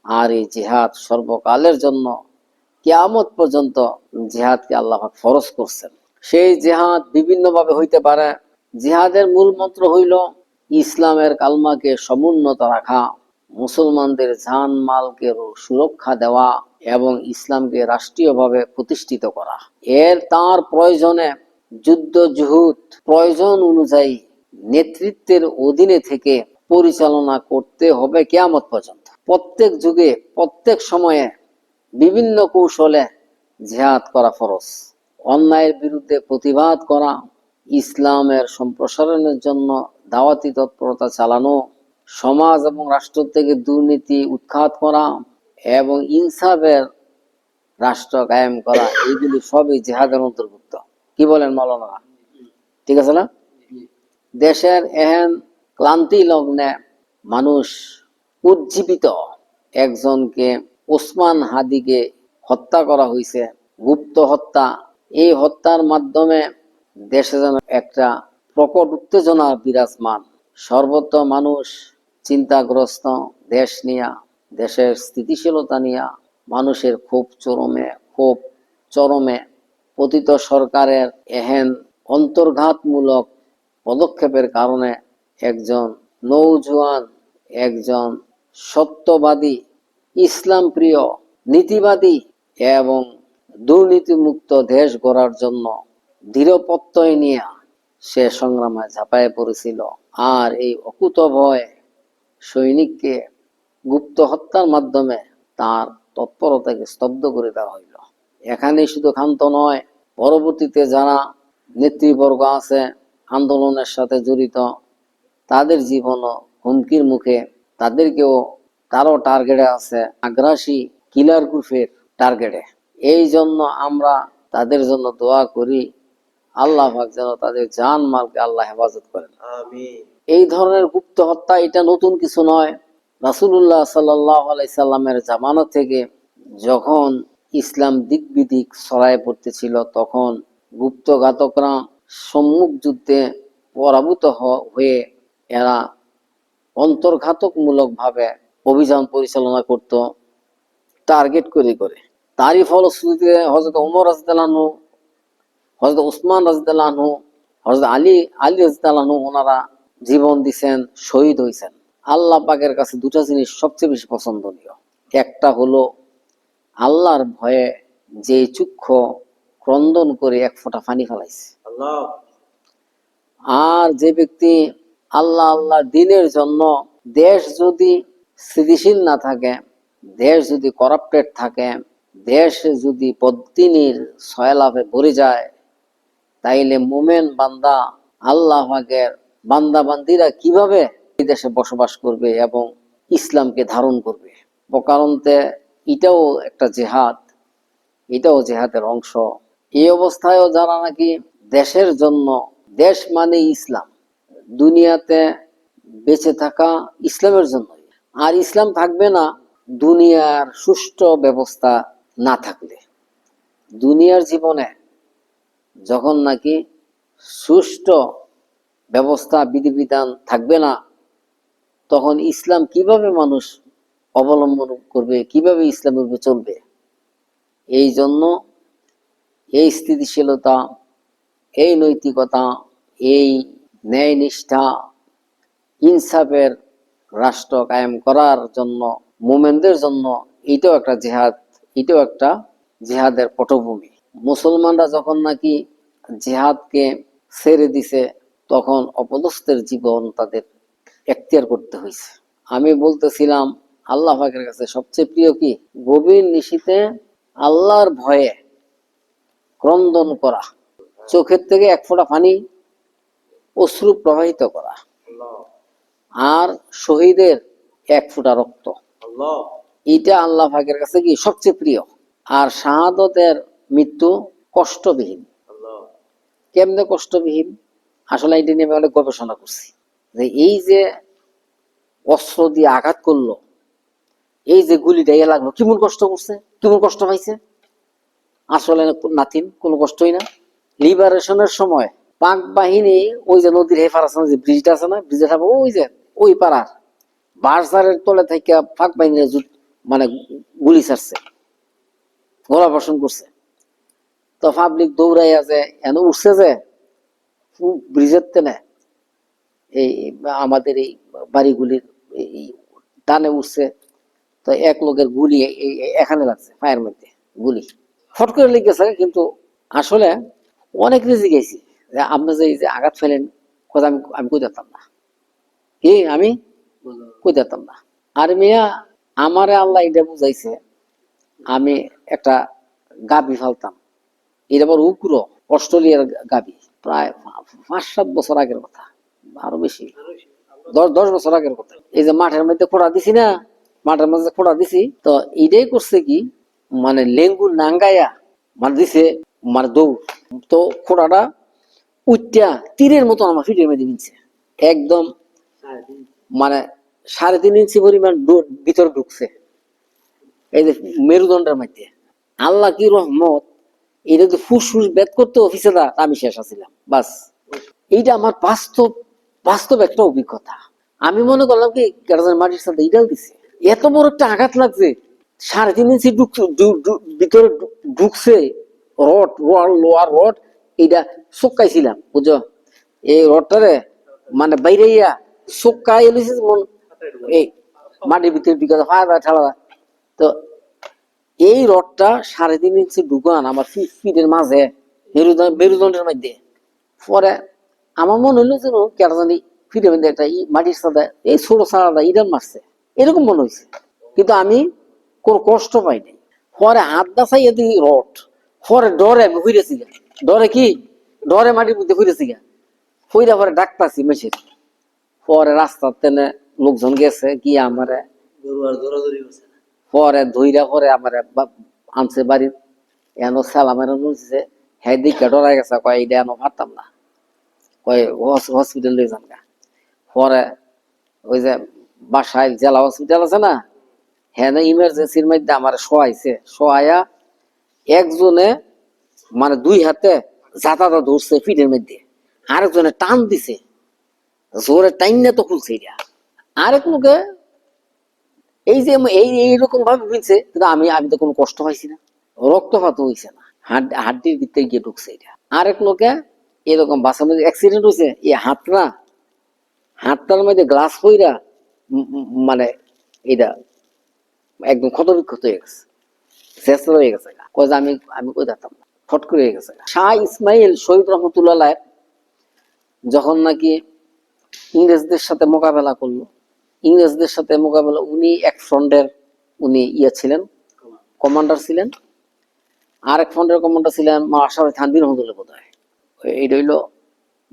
আর এই জিহাদ সর্বকালের জন্য কিয়ামত পর্যন্ত জিহাদকে আল্লাহ পাক ফরজ করছেন। সেই জিহাদ বিভিন্ন ভাবে হইতে পারে। জিহাদের মূল মন্ত্র হইল ইসলামের কালমাকে সমুন্নত রাখা, মুসলমানদের জান মালকে সুরক্ষা দেওয়া এবং ইসলামকে রাষ্ট্রীয়ভাবে প্রতিষ্ঠিত করা। তার প্রয়োজনে যুদ্ধ জুহুদ প্রয়োজন অনুযায়ী নেতৃত্বের অধীনে থেকে পরিচালনা করতে হবে কিয়ামত পর্যন্ত। প্রত্যেক যুগে প্রত্যেক সময়ে বিভিন্ন কৌশলে জিহাদ করা ফরজ। অন্যায়ের বিরুদ্ধে প্রতিবাদ করা, ইসলামের সম্প্রসারণের জন্য দাওয়াতি তৎপরতা চালানো, সমাজ এবং রাষ্ট্র থেকে দুর্নীতি উৎখাত করা এবং ইনসাফের রাষ্ট্র কায়েম করা, এইগুলি সবই জিহাদের অন্তর্ভুক্ত। কি বলেন মাওলানা? ঠিক আছে না? দেশের এহেন ক্লান্তি লগ্নে মানুষ উজ্জীবিত একজনকে ওসমান হাদিকে হত্যা করা হয়েছে, গুপ্ত হত্যা। এই হত্যার মাধ্যমে দেশে যেন একটা প্রকট উত্তেজনা বিরাজমান। সর্বত্র মানুষ চিন্তাগ্রস্ত, দেশ নিয়া, দেশের স্থিতিশীলতা নিয়া মানুষের খুব চরমে পতিত সরকারের এহেন অন্তর্ঘাতমূলক পদক্ষেপের কারণে একজন নৌজওয়ান, একজন সত্যবাদী, ইসলাম প্রিয়, নীতিবাদী এবং দুর্নীতিমুক্ত দেশ গড়ার জন্য দৃঢ় প্রত্যয় নিয়ে সে সংগ্রামে ঝাঁপায় পড়েছিল। আর এই অকুতভয় সৈনিককে গুপ্ত হত্যার মাধ্যমে তার তৎপরতাকে স্তব্ধ করে দেওয়া হইল। এখানেই শুধু ক্ষান্ত নয়, পরবর্তীতে যারা নেতৃবর্গ আছে আন্দোলনের সাথে জড়িত, তাদের জীবনও হুমকির মুখে। তারও টার্গেটে আছে, আগ্রাসী কিলার গ্রুপের টার্গেটে। এই জন্য আমরা তাদের জন্য দোয়া করি, আল্লাহ পাক যেন তাদের জান মালকে আল্লাহ হেফাজত করেন। এই ধরনের গুপ্ত হত্যা এটা নতুন কিছু নয়। রাসূলুল্লাহ সাল্লাল্লাহু আলাইহি সাল্লামের জামানা থেকে যখন ইসলাম দিক বিদিক ছড়ায় পড়তেছিল, তখন গুপ্ত ঘাতকরা সম্মুখ যুদ্ধে পরাভূত হয়ে এরা অন্তর্ঘাতকমূলক ভাবে অভিযান পরিচালনা করত টার্গেট করে। তারই ফলশ্রুতিতে হযরত ওমর রাদিয়াল্লাহু আনহু, হযরত উসমান রাদিয়াল্লাহু আনহু, হযরত আলী রাদিয়াল্লাহু আনহু ওনারা জীবন দিয়েছেন, শহীদ হয়েছেন। আল্লাহ পাকের কাছে দুটা জিনিস সবচেয়ে বেশি পছন্দনীয়। একটা হলো আল্লাহর ভয়ে যে চক্ষু ক্রন্দন করে এক ফোঁটা পানি ফেলাইছে, আর যে ব্যক্তি আল্লাহ দ্বীনের জন্য, দেশ যদি স্থিতিশীল না থাকে, দেশ যদি করাপ্টেড থাকে, দেশ যদি বদ্দিনীর সয়লাভে ভরে যায়, তাইলে মোমেন বান্দা, আল্লাহ পাকের বান্দা বান্দিরা কিভাবে এই দেশে বসবাস করবে এবং ইসলামকে ধারণ করবে? প্রকারান্তে এটাও একটা জেহাদ, এটাও জেহাদের অংশ। এই অবস্থায়ও যারা নাকি দেশের জন্য, দেশ মানে ইসলাম, দুনিয়াতে বেঁচে থাকা ইসলামের জন্য, আর ইসলাম থাকবে না দুনিয়ার সুষ্ঠু ব্যবস্থা না থাকলে। দুনিয়ার জীবনে যখন নাকি সুষ্ঠু ব্যবস্থা বিধিবিধান থাকবে না, তখন ইসলাম কিভাবে মানুষ অবলম্বন করবে, কিভাবে ইসলামের উপর চলবে? এই জন্য এই স্থিতিশীলতা, এই নৈতিকতা, এই ন্যায় নিষ্ঠা, ইনসাফের রাষ্ট্র কায়েম করার জন্য মোমেনদের জন্য এটাও একটা জিহাদ, এটাও একটা জিহাদের পটভূমি। মুসলমানরা যখন নাকি জিহাদকে ছেড়ে দিছে, তখন অপদস্থের জীবন তাদের এখতিয়ার করতে হয়েছে। আমি বলতেছিলাম আল্লাহ পাকের কাছে সবচেয়ে প্রিয় কি? গভীর নিশীথে আল্লাহর ভয়ে ক্রন্দন করা, চোখের থেকে এক ফোঁটা পানি অশ্রু প্রবাহিত করা, আর শহীদের এক ফোঁটা রক্ত, এটা আল্লাহ পাকের কাছে কি সবচেয়ে প্রিয়। আর শাহাদতের মৃত্যু কষ্টবিহীন। কেমনে কষ্টবিহীন? আসলে এটা নিয়ে আমি অনেক গবেষণা করছি, যে এই যে অস্ত্র দিয়ে আঘাত করলো, এই যে গুলি ডাইয়া লাগলো, কেমন কষ্ট করছে, কেমন কষ্ট পাইছে? আসলে নাথিন, কোনো কষ্টই না। লিবারেশনের সময় পাক বাহিনী ওই যে নদীর হেফার আছে না, যে ব্রিজটা আছে না, ব্রিজে থাকবো ওই যে ওই পাড়ার বার্সারের তলে থেকে পাক বাহিনীর মানে গুলি ছাড়ছে, গোলাবর্ষণ করছে। তো পাবলিক দৌড়াইয়া যে এনে উঠছে যে ব্রিজের তেনে এই আমাদের এই বাড়িগুলির এই টানে উঠছে। তো এক লোকের গুলি এখানে লাগছে, পায়ের মধ্যে গুলি ফট করে লেগেছে। কিন্তু আসলে অনেক রেজি গেছি যে আপনি যে এই যে আঘাত ফেলেন, কথা আমি আমি কই দিতাম না, কি আমি কই দিতাম না। আর মিয়া আমারে আল্লাহ এটা বুঝাইছে, আমি একটা গাভী ফালতাম, এটা বড় উগ্র অস্ট্রেলিয়ার গাভী, প্রায় 5-7 বছর আগের কথা, আরো বেশি, 10 বছর আগের কথা। এই যে মাঠের মধ্যে খোঁড়া দিছি না, মাঠের মধ্যে খোঁড়া দিছি, তো এটাই করছে কি মানে লেঙ্গুর নাঙ্গাইয়া মানে দিছে, মানে দৌড়। তো খোঁড়াটা উইটা তীরের মতো আমার ফিটের মধ্যে নিচ্ছে, একদম মানে 3.5 ইঞ্চি পরিমাণ ভিতরে ঢুকছে এই যে মেরুদণ্ডের মধ্যে। আল্লাহ কি রহমত, এটা যদি ফুসফুস বেদ করতে অফিসে দা আমি শেষ আছিলাম বাস। এইটা আমার বাস্তব বাস্তব একটা অভিজ্ঞতা। আমি মনে করলাম কি গার্জেন মাটির সাথে ইডাল দিছে, এত বড় একটা আঘাত লাগছে, 3.5 ইঞ্চি ভিতরে ঢুকছে রড, লোয়ার রড, এইটা চোক্কাইছিলাম বুঝছো, এই রডটারে মানে বাইরে চোক্কাই এলিছে মন এই মাটির ভিতরে ঢুকে ফাড়া ঠাড়া। তো এই রডটা 3.5 ইঞ্চি ঢুকান আমার ফিটের মাঝে, মেরুদণ্ডের মধ্যে। পরে আমার মনে হইলো যেন কেটা জানি ফিটে মধ্যে একটা মাটির সাদা এই ছোট সাদাটা ইরান মারছে, এরকম মনে হয়েছে। কিন্তু আমি কোনো কষ্ট পাইনি। পরে হাত দাসাইয়া দিই রড, পরে ডরে আমি ঘুরেছি গা, ডরে কি ডরে মাটির মধ্যে ঘুরেছি গা, ফইরা পরে ডাকতাছি মেশিন। পরে রাস্তার তেনে লোকজন গেছে গিয়ে আমারে পরে ধইরা পরে আমারে আনছে বাড়ির, এনো সালামের নিচ্ছে, হ্যাঁ দিকে ডরাই গেছে, কয় এইটা এনো পারতাম না, কয় হসপিটাল নিয়ে যান গা। পরে ওই যে বাসায় জেলা হসপিটাল আছে না, হ্যাঁ ইমার্জেন্সির মধ্যে আমার শোয়াইছে, শোয়াইয়া একজনে মানে 2 হাতে জাতাটা ধরছে পিঠের মধ্যে, আরেকজনে টান দিছে জোরে, টাইন না তো খুলছে এটা। আরেক লোকে এই যে এইরকম ভাবে ফিলছে, কিন্তু আমি আমি তো কোনো কষ্ট পাইছি না, রক্তপাত হয়েছে না, হাড্ডির ভিতরে গিয়ে ঢুকছে এটা। আরেক লোকে এরকম বাসার মধ্যে অ্যাক্সিডেন্ট হয়েছে, এই হাতটার মধ্যে গ্লাস পইরা মানে এটা একদম ক্ষত বিক্ষত হয়ে গেছে, শেষ হয়ে গেছে। কয় যে আমি আমি কই যেতাম না, ফট করে হয়ে গেছে। শাহ ইসমাইল শহীদ রহমতুল্লাহ যখন নাকি ইংরেজদের সাথে মোকাবেলা করলো, ইংরেজদের সাথে মোকাবেলা, উনি এক ফ্রন্টের উনি ছিলেন, কমান্ডার ছিলেন। আরেক ফ্রন্টের কমান্ডার ছিলেন আশরাফ থানভীর রহমতুল্লাহ বোধ হয়। এইটা হইলো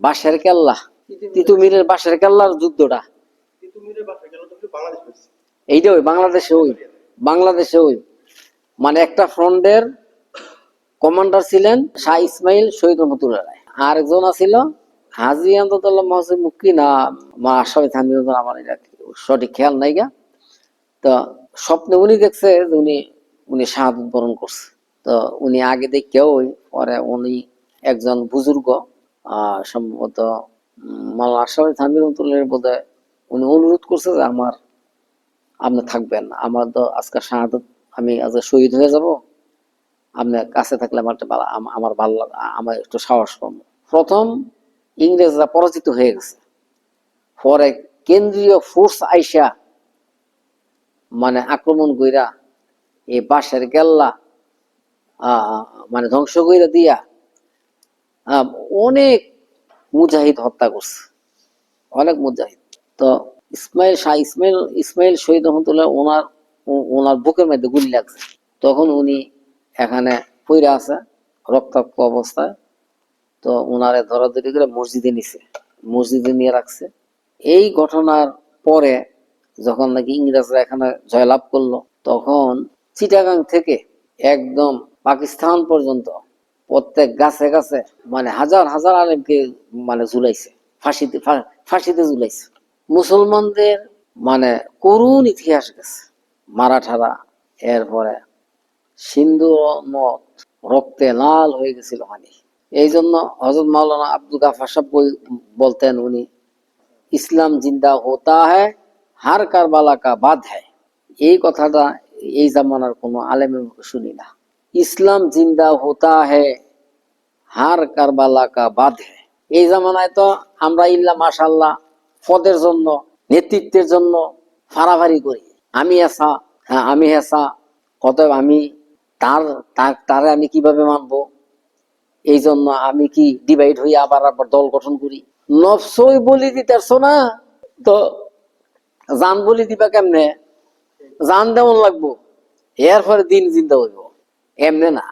বাঁশের কেল্লা, তিতুমিরের বাঁশের কেল্লার যুদ্ধটা, এইটা ওই বাংলাদেশে ওই মানে একটা ফ্রন্টের কমান্ডার ছিলেন শাহ ইসমাইল শহীদ রহমতুল্লাহ রায়, আরেকজন ছিল হাজি আমদাদুল্লাহ মহসিন মুক্তি না মা আশরাফ থানভীর, আমার এটা সঠিক খেয়াল নাই গা। তো স্বপ্নে উনি দেখছে যে উনি উনি শাহাদত বরণ করছে। তো উনি আগে দেখেও পরে উনি একজন বুজুর্গ সম্ভবত মাওলানা আশরাফ থানভীর রহমতুল্লাহ বোধহয় উনি অনুরোধ করছে যে আমার আপনি থাকবেন, আমার তো আজকে শাহাদত, আমি আজকে শহীদ হয়ে যাব, আপনার কাছে থাকলে আমার আমার ভালো লাগে, আমার একটু সাহস কম। প্রথম ইংরেজরা পরাজিত হয়ে গেছে, পরে কেন্দ্রীয় ফোর্স আইসা মানে আক্রমণ কইরা এই বাঁশের কেল্লা মানে ধ্বংস কইরা দিয়া অনেক মুজাহিদ হত্যা করছে, অনেক মুজাহিদ। তো ইসমাইল শহীদ রহমতুল্লাহ ওনার বুকের মধ্যে গুলি লাগছে, তখন উনি এখানে পইরা আছে রক্তাক্ত অবস্থায়। তো ওনারে ধরাধরি করে মসজিদে নিয়ে রাখছে। এই ঘটনার পরে যখন নাকি ইংরেজরা এখানে জয়লাভ করলো, তখন চিটাগাং থেকে একদম পাকিস্তান পর্যন্ত প্রত্যেক গাছে গাছে মানে হাজার হাজার আলেমকে মানে ঝুলাইছে, ফাঁসিতে ঝুলাইছে। মুসলমানদের মানে করুণ ইতিহাস গেছে, মারাঠারা, এরপরে সিন্ধু নদ রক্তে লাল হয়ে গেছিল পানি। এই জন্য হযরত মাওলানা আব্দুল গাফফার সাহেব বলতেন, উনি ইসলাম জিন্দা হোতা হ্যায় হার কারবালা কা বাদ হ্যায়। এই কথাটা এই জামানার কোনো আলেমের মুখে শুনি না। ইসলাম জিন্দা হোতা হ্যায় হার কারবালা কা বাদ হ্যায়। এই জামানায় তো আমরা ইল্লা মাশাল্লাহ পদের জন্য, নেতৃত্বের জন্য ফাড়াফাড়ি করি। আমি এসা, হ্যাঁ আমি হেসা, অতএব আমি তারে আমি কিভাবে মানবো, এই জন্য আমি কি ডিভাইড হয়ে আবার আবার দল গঠন করি। নফসই বলি দিতেছ না তো জান বলি দিবা কেমনে? জান দেমন লাগবো, এরপরে দিন জিন্দা হইব, এমনে না।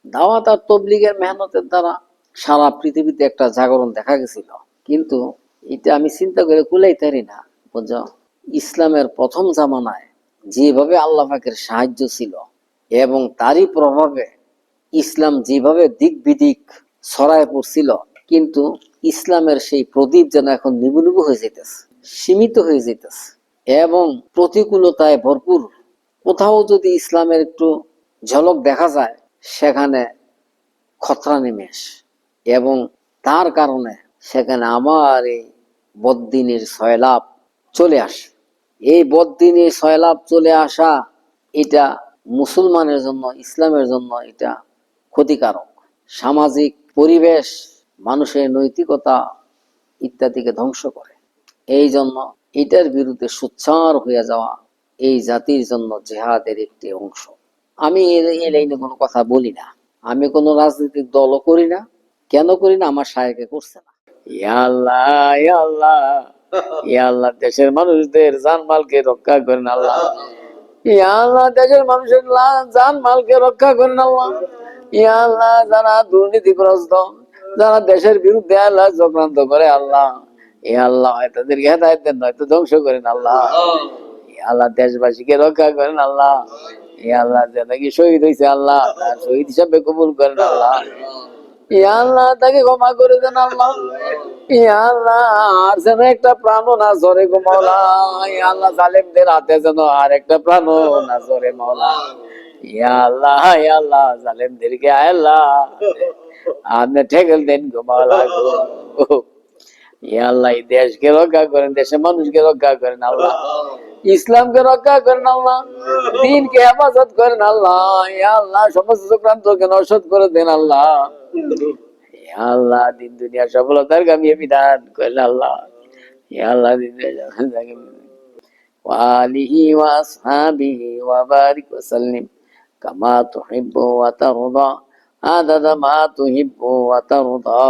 দাওয়াত আর তবলিগের মেহনতের দ্বারা সারা পৃথিবীতে একটা জাগরণ দেখা গেছিল, কিন্তু এটা আমি চিন্তা করে কুলাইতারি না, বুঝছো? ইসলামের প্রথম জামানায় যেভাবে আল্লাহ পাকের সাহায্য ছিল এবং তারই প্রভাবে ইসলাম যেভাবে দিক বিদিক ছড়ায় পড়ছিল, কিন্তু ইসলামের সেই প্রদীপ যেন এখন নিবু নিবু হয়ে যেতেছে, সীমিত হয়ে যেতেছে এবং প্রতিকূলতায় ভরপুর। কোথাও যদি ইসলামের একটু ঝলক দেখা যায়, সেখানে খতরা নেমে আসে এবং তার কারণে সেখানে আমার এই বদ্দিনের সয়লাভ চলে আসে। এই বদ্দিনের সয়লাভ চলে আসা, এটা মুসলমানের জন্য, ইসলামের জন্য এটা ক্ষতিকারক। সামাজিক পরিবেশ, মানুষের নৈতিকতা ইত্যাদিকে ধ্বংস করে। এই জন্য এটার বিরুদ্ধে সোচ্চার হয়ে যাওয়া এই জাতির জন্য জেহাদের একটি অংশ। আমি এই লাইনে কোনো কথা বলি না, আমি কোনো রাজনৈতিক দলও করি না। কেন করি না? আমার শায়েখে করছে না। ইয়া আল্লাহ, ইয়া আল্লাহ, ইয়া আল্লাহ, দেশের মানুষদের জানমালকে রক্ষা করেন আল্লাহ। ইয়া আল্লাহ, দেশের মানুষের জানমালকে রক্ষা করেন আল্লাহ। ইয়া আল্লাহ, যারা দুর্নীতিগ্রস্ত, যারা দেশের বিরুদ্ধে আল্লাহ চক্রান্ত করে আল্লাহ, ইয়া আল্লাহ, হয় তাদেরকে হেদায়েত দেন, নয়তো ধ্বংস করেন আল্লাহ। ইয়া আল্লাহ, দেশবাসীকে রক্ষা করেন আল্লাহ। ইয়া আল্লাহ, যে নাকি শহীদ হয়েছে আল্লাহ, তার শহীদ হিসাবে কবুল করেন আল্লাহ। ইয়া আল্লাহ, তাকে ক্ষমা করে দেন আল্লাহ। ইয়া আল্লাহ, আর যেন একটা প্রাণ না ঝরে গো মাওলা। ইয়া আল্লাহ, জালেমদের হাতে যেন আর একটা প্রাণ না ঝরে মাওলা। ইয়া আল্লাহ, ইয়া আল্লাহ, জালেমদেরকে আল্লাহ আপনি ঠেকেল দেন গো মাওলা গো। ইয়া আল্লাহ, এই দেশকে রক্ষা করেন, দেশের মানুষকে রক্ষা করেন আল্লাহ, ইসলামকে রক্ষা করেন আল্লাহ, দ্বীনকে হেফাজত করেন আল্লাহ। ইয়া আল্লাহ, সমস্ত চক্রান্তকে নস্যাৎ করে দেন আল্লাহ। ইয়া আল্লাহ, দিন দুনিয়ার সফলতার কামিয়ে বিধান করেন আল্লাহ। ইয়া আল্লাহ, দিন ওয়া আলিহি ওয়া আসহাবিহি ওয়া বারিক ওয়া সাল্লিম কামা তুহিব্বু ওয়া তারদা আদাদা মা তুহিব্বু ওয়া তারদা।